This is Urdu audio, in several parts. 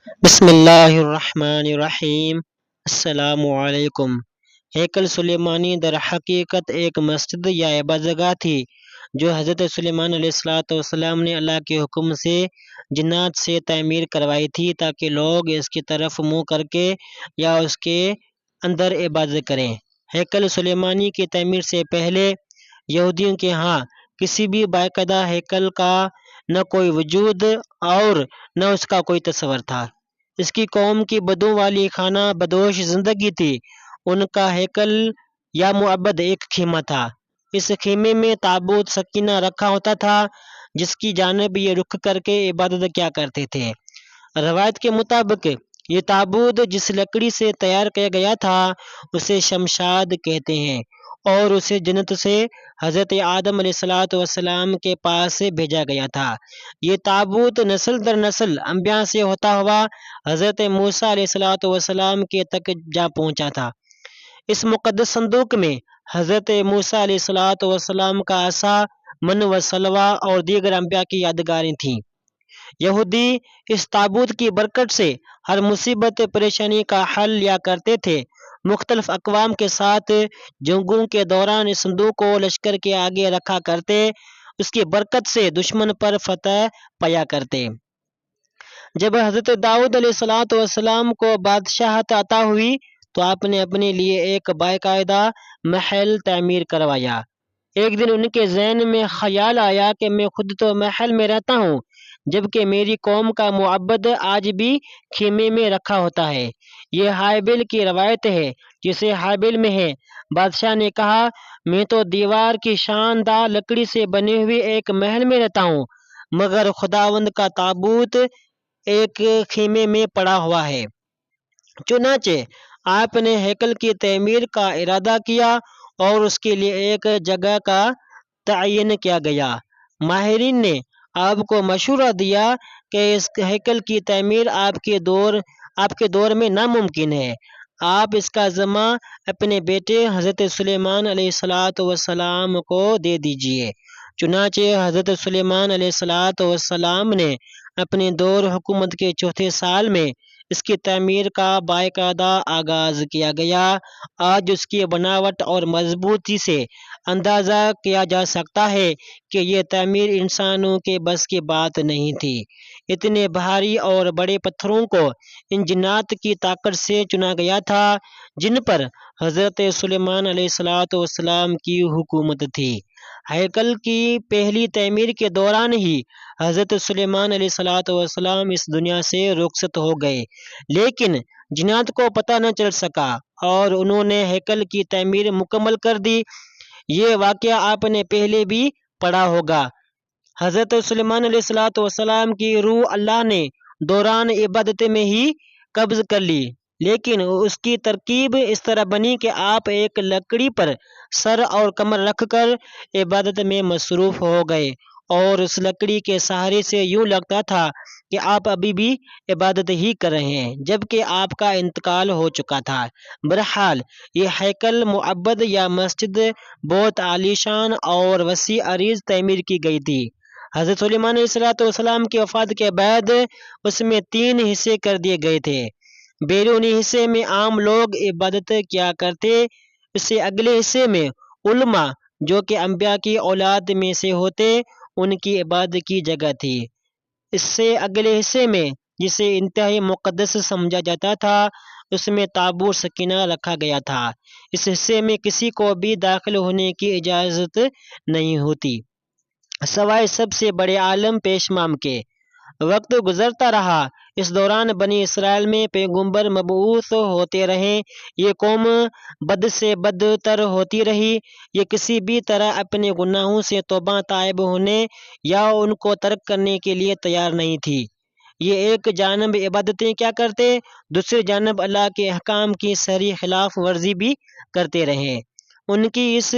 بسم اللہ الرحمن الرحیم۔ السلام علیکم۔ ہیکل سلیمانی در حقیقت ایک مسجد یا عبادت گاہ تھی جو حضرت سلیمان علیہ السلام نے اللہ کے حکم سے جنات سے تعمیر کروائی تھی تاکہ لوگ اس کی طرف منہ کر کے یا اس کے اندر عبادت کریں۔ ہیکل سلیمانی کی تعمیر سے پہلے یہودیوں کے ہاں کسی بھی باقاعدہ ہیکل کا نہ کوئی وجود اور نہ اس کا کوئی تصور تھا۔ اس کی قوم کی بدوں والی خانہ بدوش زندگی تھی۔ ان کا ہیکل یا معبد ایک خیمہ تھا۔ اس خیمے میں تابوت سکینہ رکھا ہوتا تھا جس کی جانب یہ رخ کر کے عبادت کیا کرتے تھے۔ روایت کے مطابق یہ تابوت جس لکڑی سے تیار کیا گیا تھا اسے شمشاد کہتے ہیں اور اسے جنت سے حضرت آدم علیہ السلام کے پاس بھیجا گیا تھا۔ یہ تابوت نسل در نسل انبیاء سے ہوتا ہوا حضرت موسیٰ علیہ السلام کے تک جا پہنچا تھا۔ اس مقدس صندوق میں حضرت موسیٰ علیہ السلام کا عصا، من و سلوہ اور دیگر انبیاء کی یادگاریں تھیں۔ یہودی اس تابوت کی برکت سے ہر مصیبت پریشانی کا حل لیا کرتے تھے۔ مختلف اقوام کے ساتھ جنگوں کے دوران اس صندوق کو لشکر کے آگے رکھا کرتے، اس کی برکت سے دشمن پر فتح پایا کرتے۔ جب حضرت داؤد علیہ السلام کو بادشاہت عطا ہوئی تو آپ نے اپنے لیے ایک باقاعدہ محل تعمیر کروایا۔ ایک دن ان کے ذہن میں خیال آیا کہ میں خود تو محل میں رہتا ہوں جبکہ میری قوم کا معبد آج بھی خیمے میں رکھا ہوتا ہے۔ یہ ہابیل کی روایت ہے جسے ہابیل میں ہے۔ بادشاہ نے کہا، میں تو دیوار کی شاندار لکڑی سے بنے ہوئے ایک محل میں رہتا ہوں مگر خداوند کا تابوت ایک خیمے میں پڑا ہوا ہے۔ چنانچہ آپ نے ہیکل کی تعمیر کا ارادہ کیا اور اس کے لیے ایک جگہ کا تعین کیا گیا۔ ماہرین نے آپ کو مشورہ دیا کہ اس ہیکل کی تعمیر آپ کے دور میں ناممکن ہے، آپ اس کا ذمہ اپنے بیٹے حضرت سلیمان علیہ السلام کو دے دیجیے۔ چنانچہ حضرت سلیمان علیہ السلام نے اپنے دور حکومت کے چوتھے سال میں اس کی تعمیر کا باقاعدہ آغاز کیا گیا۔ آج اس کی بناوٹ اور مضبوطی سے اندازہ کیا جا سکتا ہے کہ یہ تعمیر انسانوں کے بس کی بات نہیں تھی۔ اتنے بھاری اور بڑے پتھروں کو ان جنات کی طاقت سے چنا گیا تھا جن پر حضرت سلیمان علیہ السلام کی حکومت تھی۔ ہیکل کی پہلی تعمیر کے دوران ہی حضرت سلیمان علیہ السلام اس دنیا سے رخصت ہو گئے، لیکن جنات کو پتہ نہ چل سکا اور انہوں نے ہیکل کی تعمیر مکمل کر دی۔ یہ واقعہ آپ نے پہلے بھی پڑھا ہوگا۔ حضرت سلیمان علیہ السلام کی روح اللہ نے دوران عبادت میں ہی قبض کر لی، لیکن اس کی ترکیب اس طرح بنی کہ آپ ایک لکڑی پر سر اور کمر رکھ کر عبادت میں مصروف ہو گئے اور اس لکڑی کے سہارے سے یوں لگتا تھا کہ آپ ابھی بھی عبادت ہی کر رہے ہیں جبکہ آپ کا انتقال ہو چکا تھا۔ بہرحال یہ ہیکل، معبد یا مسجد بہت عالیشان اور وسیع عریض تعمیر کی گئی تھی۔ حضرت سلیمان علیہ السلام کی وفات کے بعد اس میں 3 حصے کر دیے گئے تھے۔ بیرونی حصے میں عام لوگ عبادت کیا کرتے، اس سے اگلے حصے میں علماء جو کہ انبیاء کی اولاد میں سے ہوتے ان کی عبادت کی جگہ تھی۔ اس سے اگلے حصے میں جسے انتہائی مقدس سمجھا جاتا تھا اس میں تابوت سکینہ رکھا گیا تھا۔ اس حصے میں کسی کو بھی داخل ہونے کی اجازت نہیں ہوتی سوائے سب سے بڑے عالم پیشمام کے۔ وقت گزرتا رہا، اس دوران بنی اسرائیل میں پیغمبر مبعوث ہوتے رہے۔ یہ قوم بد سے بدتر ہوتی رہی۔ یہ کسی بھی طرح اپنے گناہوں سے توبہ طائب ہونے یا ان کو ترک کرنے کے لیے تیار نہیں تھی۔ یہ ایک جانب عبادتیں کیا کرتے، دوسری جانب اللہ کے احکام کی صریح خلاف ورزی بھی کرتے رہے۔ ان کی اس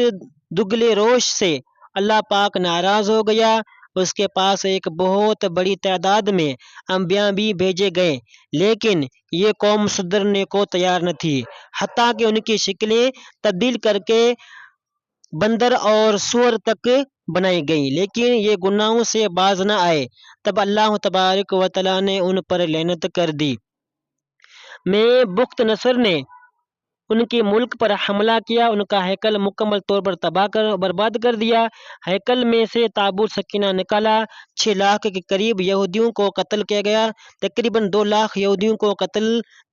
دگلے روش سے اللہ پاک ناراض ہو گیا۔ اس کے پاس ایک بہت بڑی تعداد میں انبیاء بھی بھیجے گئے لیکن یہ قوم سدھرنے کو تیار نہ تھی، حتیٰ کہ ان کی شکلیں تبدیل کر کے بندر اور سور تک بنائی گئی، لیکن یہ گناہوں سے باز نہ آئے۔ تب اللہ تبارک و تعالیٰ نے ان پر لعنت کر دی۔ میں بخت نصر نے ان کے ملک پر حملہ کیا، ان کا ہیکل مکمل طور پر برباد کر دیا۔ ہیکل میں سے تابوت سکینہ نکالا، 6 لاکھ کے قریب یہودیوں کو قتل کیا گیا، تقریباً 2 لاکھ یہودیوں کو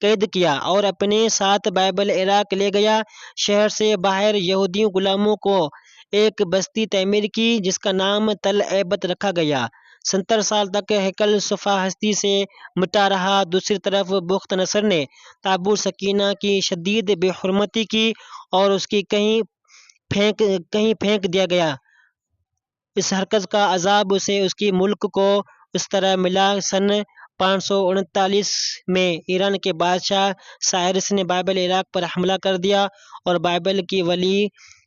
قید کیا اور اپنے ساتھ بائبل عراق لے گیا۔ شہر سے باہر یہودی غلاموں کو ایک بستی تعمیر کی جس کا نام تل ایبت رکھا گیا۔ 70 سال تک ہیکل صفحہ ہستی سے مٹا رہا۔ دوسری طرف بخت نصر نے تابوت سکینہ کی شدید بے حرمتی کی اور اس کی کہیں پھینک دیا گیا۔ اس حرکت کا عذاب اسے اس کی ملک کو اس طرح ملا۔ سن 539 میں ایران کے بادشاہ سائرس نے بابل عراق پر حملہ کر دیا اور بابل کی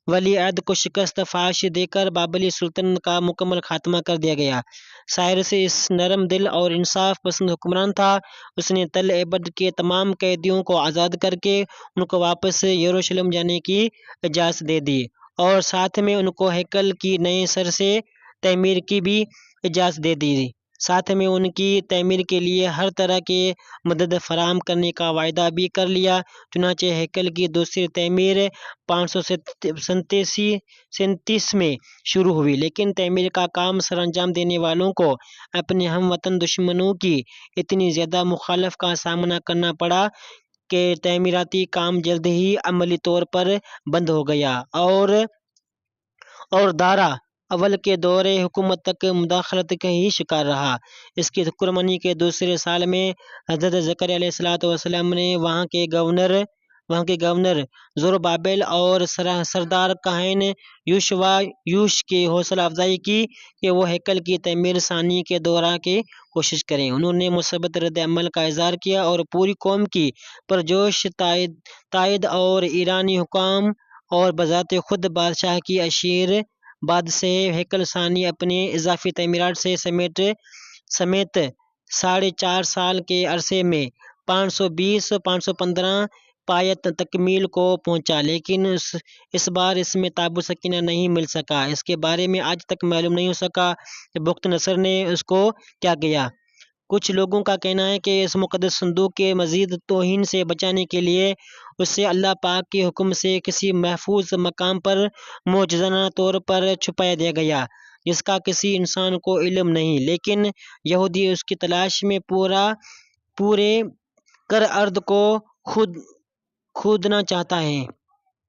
ولی عہد کو شکست فحش دے کر بابلی سلطنت کا مکمل خاتمہ کر دیا گیا۔ سائرس اس نرم دل اور انصاف پسند حکمران تھا۔ اس نے تل ایبٹ کے تمام قیدیوں کو آزاد کر کے ان کو واپس یروشلم جانے کی اجازت دے دی اور ساتھ میں ان کو ہیکل کی نئے سر سے تعمیر کی بھی اجازت دے دی۔ ساتھ میں ان کی تعمیر کے لیے ہر طرح کی مدد فراہم کرنے کا وعدہ بھی کر لیا۔ چنانچہ ہیکل کی دوسری تعمیر 537 میں شروع ہوئی، لیکن تعمیر کا کام سر انجام دینے والوں کو اپنے ہم وطن دشمنوں کی اتنی زیادہ مخالفت کا سامنا کرنا پڑا کہ تعمیراتی کام جلد ہی عملی طور پر بند ہو گیا اور دارا اول کے دور حکومت تک مداخلت کا ہی شکار رہا۔ اس کی حکمرانی کے دوسرے سال میں حضرت زکریا علیہ السلام نے وہاں کے گورنر زربابل اور سردار کاہن یوش کی حوصلہ افزائی کی کہ وہ ہیکل کی تعمیر ثانی کے دورہ کی کوشش کریں۔ انہوں نے مثبت رد عمل کا اظہار کیا اور پوری قوم کی پرجوش تائید اور ایرانی حکام اور بذات خود بادشاہ کی اشیر باد سے ہیکل ثانی اپنے اضافی تعمیرات سے سمیت 4.5 سال کے عرصے میں 515 پایت تکمیل کو پہنچا، لیکن اس بار اس میں تابوت سکینہ نہیں مل سکا۔ اس کے بارے میں آج تک معلوم نہیں ہو سکا کہ بخت نصر نے اس کو کیا کیا۔ کچھ لوگوں کا کہنا ہے کہ اس مقدس صندوق کے مزید توہین سے بچانے کے لیے اسے اللہ پاک کے حکم سے کسی محفوظ مقام پر معجزانہ طور پر چھپایا دیا گیا جس کا کسی انسان کو علم نہیں، لیکن یہودی اس کی تلاش میں پورے ارض کو کھودنا چاہتا ہے۔